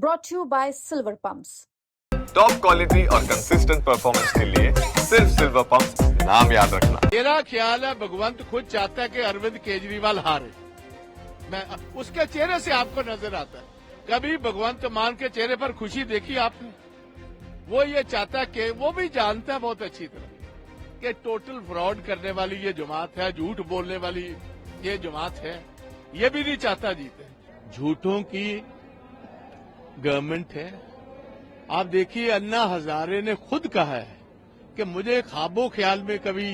brought to you by Silver Pumps. Top quality और consistent performance के लिए सिर्फ सिल्वर पंप्स नाम याद रखना। मेरा ख्याल है भगवंत खुद चाहता है कि अरविंद केजरीवाल हारे। मैं उसके चेहरे से आपको नजर आता है। कभी भगवंत मान के चेहरे पर खुशी देखी आपने? वो ये चाहता है कि वो भी जानता है बहुत अच्छी तरह कि टोटल फ्रॉड करने वाली ये जमात है, झूठ बोलने वाली ये जमात है। ये भी नहीं चाहता जीते। झूठों की गवर्नमेंट है। आप देखिए अन्ना हजारे ने खुद कहा है कि मुझे ख्वाबों ख्याल में कभी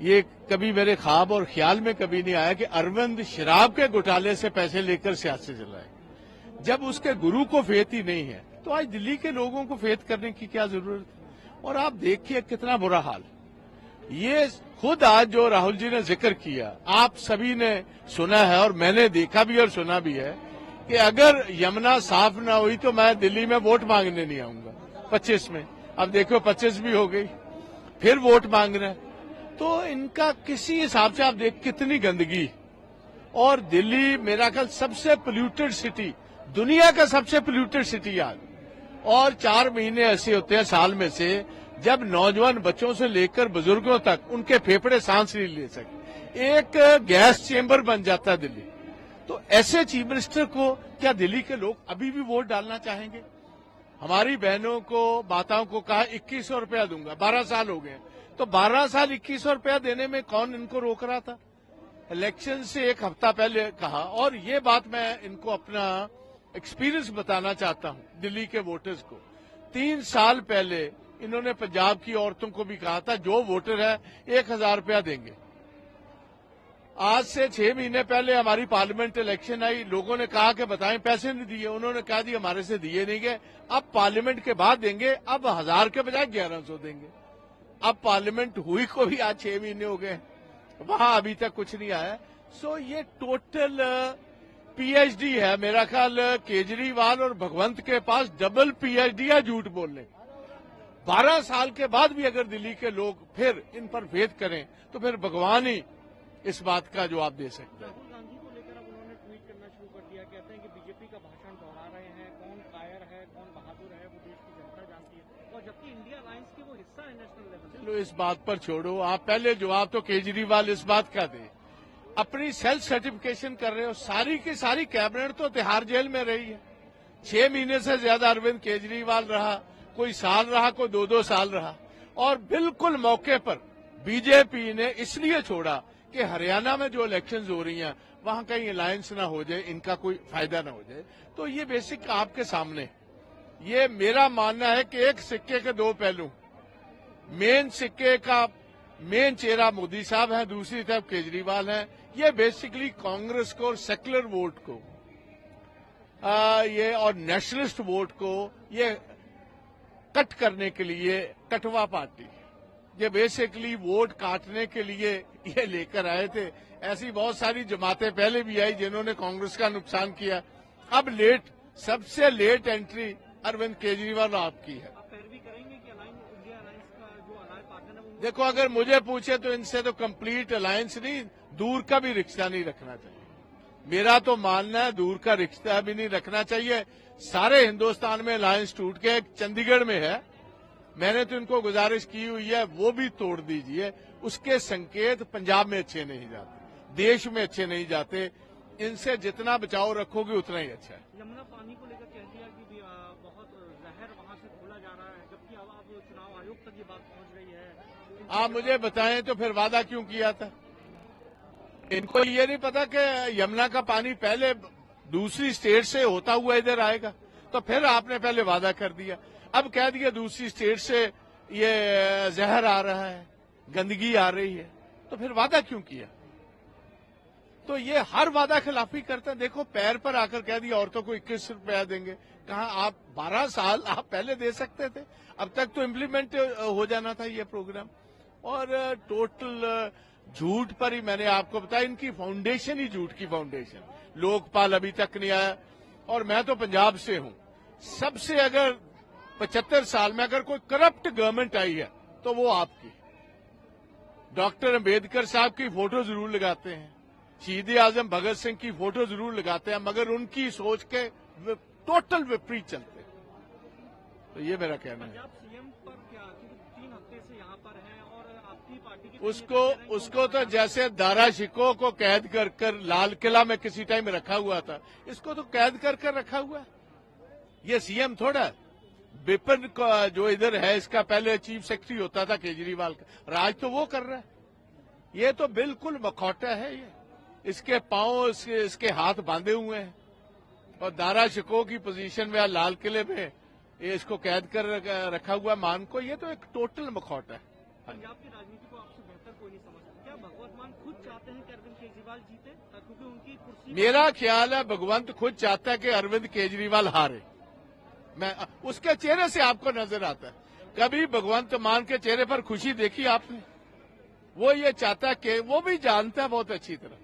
ये कभी मेरे ख्वाब और ख्याल में कभी नहीं आया कि अरविंद शराब के घोटाले से पैसे लेकर सियासत चलाए। जब उसके गुरु को फेथ ही नहीं है तो आज दिल्ली के लोगों को फेथ करने की क्या जरूरत है? और आप देखिए कितना बुरा हाल। ये खुद आज जो राहुल जी ने जिक्र किया, आप सभी ने सुना है और मैंने देखा भी और सुना भी है कि अगर यमुना साफ ना हुई तो मैं दिल्ली में वोट मांगने नहीं आऊंगा 25 में। अब देखो 25 भी हो गई, फिर वोट मांग रहे हैं। तो इनका किसी हिसाब से आप देख कितनी गंदगी। और दिल्ली मेरा ख्याल सबसे पोल्यूटेड सिटी, दुनिया का सबसे पोल्यूटेड सिटी आज। और 4 महीने ऐसे होते हैं साल में से जब नौजवान बच्चों से लेकर बुजुर्गों तक उनके फेफड़े सांस नहीं ले सकते। एक गैस चेंबर बन जाता है दिल्ली। तो ऐसे चीफ मिनिस्टर को क्या दिल्ली के लोग अभी भी वोट डालना चाहेंगे? हमारी बहनों को, माताओं को कहा 2100 रुपया दूंगा, 12 साल हो गए। तो 12 साल 2100 रुपया देने में कौन इनको रोक रहा था? इलेक्शन से एक हफ्ता पहले कहा। और ये बात मैं इनको अपना एक्सपीरियंस बताना चाहता हूं दिल्ली के वोटर्स को। 3 साल पहले इन्होंने पंजाब की औरतों को भी कहा था जो वोटर है 1000 रुपया देंगे। आज से 6 महीने पहले हमारी पार्लियामेंट इलेक्शन आई, लोगों ने कहा कि बताएं पैसे नहीं दिए। उन्होंने कहा जी हमारे से दिए नहीं गए, अब पार्लियामेंट के बाद देंगे। अब 1000 के बजाय 1100 देंगे। अब पार्लियामेंट हुई को भी आज 6 महीने हो गए, वहां अभी तक कुछ नहीं आया। सो ये टोटल पीएचडी है मेरा ख्याल केजरीवाल और भगवंत के पास डबल पीएचडी है झूठ बोलने। 12 साल के बाद भी अगर दिल्ली के लोग फिर इन पर भेद करें तो फिर भगवान ही इस बात का जवाब दे सकते हैं। राहुल गांधी को लेकर अब उन्होंने ट्वीट करना शुरू कर दिया। कहते हैं कि बीजेपी का भाषण दोहरा रहे हैं, कौन कायर है कौन बहादुर है वो देश की जनता जानती है। और जबकि इंडिया अलायंस के वो हिस्सा है नेशनल लेवल। चलो इस बात पर छोड़ो, आप पहले जवाब तो केजरीवाल इस बात का दे। अपनी सेल्फ सर्टिफिकेशन कर रहे हो। सारी की सारी कैबिनेट तो तिहाड़ जेल में रही है। 6 महीने से ज्यादा अरविंद केजरीवाल रहा, कोई साल रहा, कोई 2-2 साल रहा। और बिल्कुल मौके पर बीजेपी ने इसलिए छोड़ा कि हरियाणा में जो इलेक्शंस हो रही हैं वहां कहीं अलायंस ना हो जाए, इनका कोई फायदा ना हो जाए। तो ये बेसिक आपके सामने, ये मेरा मानना है कि एक सिक्के के 2 पहलू। मेन सिक्के का मेन चेहरा मोदी साहब है, दूसरी तरफ केजरीवाल है। ये बेसिकली कांग्रेस को और सेक्युलर वोट को ये और नेशनलिस्ट वोट को ये कट करने के लिए कटवा पार्टी, ये बेसिकली वोट काटने के लिए ये लेकर आए थे। ऐसी बहुत सारी जमातें पहले भी आई जिन्होंने कांग्रेस का नुकसान किया। अब सबसे लेट एंट्री अरविंद केजरीवाल आपकी है। आप पैरवी करेंगे कि इंडिया अलायंस का जो अलाय पार्टनर है वो? देखो अगर मुझे पूछे तो इनसे तो कंप्लीट अलायंस नहीं, दूर का भी रिश्ता नहीं रखना चाहिए। मेरा तो मानना है दूर का रिश्ता भी नहीं रखना चाहिए। सारे हिंदुस्तान में अलायंस टूट के चंडीगढ़ में है। मैंने तो इनको गुजारिश की हुई है वो भी तोड़ दीजिए। उसके संकेत पंजाब में अच्छे नहीं जाते, देश में अच्छे नहीं जाते। इनसे जितना बचाव रखोगे उतना ही अच्छा है। यमुना पानी को लेकर कह दिया कि बहुत जहर वहां से खोला जा रहा है, जबकि अब चुनाव आयोग तक ये बात पहुंच रही है। आप मुझे बताएं तो फिर वादा क्यों किया था? इनको ये नहीं पता कि यमुना का पानी पहले दूसरी स्टेट से होता हुआ इधर आएगा, तो फिर आपने पहले वादा कर दिया। अब कह दिया दूसरी स्टेट से ये जहर आ रहा है, गंदगी आ रही है, तो फिर वादा क्यों किया? तो ये हर वादा खिलाफी करते हैं। देखो पैर पर आकर कह दिया औरतों को 21 रुपया देंगे। कहा आप 12 साल आप पहले दे सकते थे, अब तक तो इम्प्लीमेंट हो जाना था ये प्रोग्राम। और टोटल झूठ पर ही मैंने आपको बताया, इनकी फाउंडेशन ही झूठ की फाउंडेशन। लोकपाल अभी तक नहीं आया। और मैं तो पंजाब से हूं। सबसे अगर 75 साल में अगर कोई करप्ट गवर्नमेंट आई है तो वो आपकी। डॉक्टर अंबेडकर साहब की फोटो जरूर लगाते हैं, शहीद आजम भगत सिंह की फोटो जरूर लगाते हैं, मगर उनकी सोच के टोटल विपरीत चलते हैं। तो ये मेरा कहना है। पंजाब सीएम पर क्या, क्योंकि 3 हफ्ते से यहाँ पर हैं और आपकी पार्टी की उसको तो जैसे दारा शिकोह को कैद कर कर लाल किला में किसी टाइम रखा हुआ था, इसको तो कैद कर कर रखा हुआ है। ये सीएम थोड़ा है। विपिन जो इधर है, इसका पहले चीफ सेक्रेटरी होता था केजरीवाल का, राज तो वो कर रहा है। ये तो बिल्कुल मखौटा है। ये इसके पांव इसके हाथ बांधे हुए हैं और दारा शिकोह की पोजीशन में लाल किले में ये इसको कैद कर रखा हुआ मान को। ये तो एक टोटल मखौटा है। पंजाब की राजनीति को आपसे बेहतर कोई नहीं समझता। क्या भगवंत मान खुद चाहते हैं कि अरविंद केजरीवाल जीते, क्योंकि उनकी कुर्सी? मेरा ख्याल है भगवंत खुद चाहता है कि अरविंद केजरीवाल हारे। मैं उसके चेहरे से आपको नजर आता है। कभी भगवंत मान के चेहरे पर खुशी देखी आपने? वो ये चाहता है कि वो भी जानता है बहुत अच्छी तरह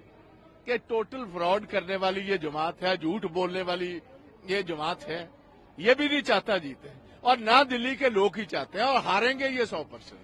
कि टोटल फ्रॉड करने वाली ये जमात है, झूठ बोलने वाली ये जमात है। ये भी नहीं चाहता जीते और ना दिल्ली के लोग ही चाहते हैं और हारेंगे ये 100%।